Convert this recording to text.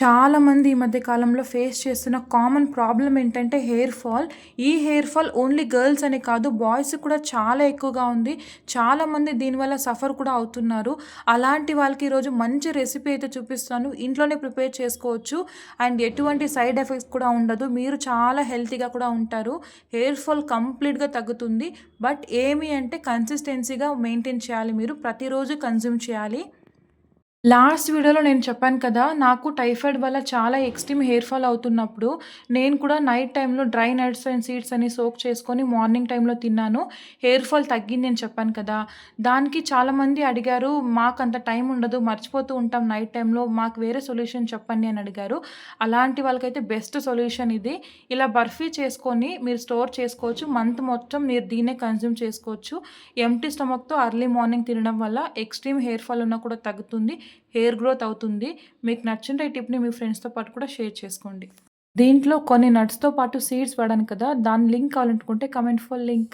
చాలామంది ఈ మధ్య కాలంలో ఫేస్ చేస్తున్న కామన్ ప్రాబ్లమ్ ఏంటంటే హెయిర్ ఫాల్. ఈ హెయిర్ ఫాల్ ఓన్లీ గర్ల్స్ అనే కాదు, బాయ్స్‌కి కూడా చాలా ఎక్కువగా ఉంది. చాలామంది దీనివల్ల సఫర్ కూడా అవుతున్నారు. అలాంటి వాళ్ళకి ఈరోజు మంచి రెసిపీ అయితే చూపిస్తాను. ఇంట్లోనే ప్రిపేర్ చేసుకోవచ్చు. అండ్ ఎటువంటి సైడ్ ఎఫెక్ట్స్ కూడా ఉండదు. మీరు చాలా హెల్తీగా కూడా ఉంటారు. హెయిర్ ఫాల్ కంప్లీట్‌గా తగ్గుతుంది. బట్ ఏమి అంటే కన్సిస్టెన్సీగా మెయింటైన్ చేయాలి, మీరు ప్రతిరోజు కన్జ్యూమ్ చేయాలి. లాస్ట్ వీడియోలో నేను చెప్పాను కదా! నాకు టైఫాయిడ్ వల్ల చాలా ఎక్స్‌ట్రీమ్ హెయిర్ ఫాల్ అవుతున్నప్పుడు, నేను కూడా నైట్ టైమ్‌లో డ్రై నట్స్ అండ్ సీడ్స్ అని సోక్ చేసుకొని మార్నింగ్ టైమ్‌లో తిన్నాను. హెయిర్ ఫాల్ తగ్గింది అని చెప్పాను కదా! దానికి చాలామంది అడిగారు, "మాకంత టైం ఉండదు, మర్చిపోతూ ఉంటాం నైట్ టైమ్‌లో. మాకు వేరే సొల్యూషన్ చెప్పండి" అని అడిగారు. అలాంటి వాళ్ళకైతే బెస్ట్ సొల్యూషన్ ఇది. ఇలా బర్ఫీ చేసుకొని మీరు స్టోర్ చేసుకోవచ్చు. మంత్ మొత్తం మీరు దీన్నే కన్జ్యూమ్ చేసుకోవచ్చు. ఎంప్టీ స్టమక్‌తో ఎర్లీ మార్నింగ్ తినడం వల్ల ఎక్స్‌ట్రీమ్ హెయిర్ ఫాల్ ఉన్నా కూడా తగ్గుతుంది. హెయిర్ గ్రోత్ అవుతుంది. మీకు నచ్చింటే ఈ టిప్‌ని మీ ఫ్రెండ్స్‌తో పాటు కూడా షేర్ చేసుకోండి. దీంట్లో కొన్ని నట్స్‌తో పాటు సీడ్స్ వాడాను కదా! దాని లింక్ కావాలనుకుంటే కమెంట్ ఫర్ లింక్.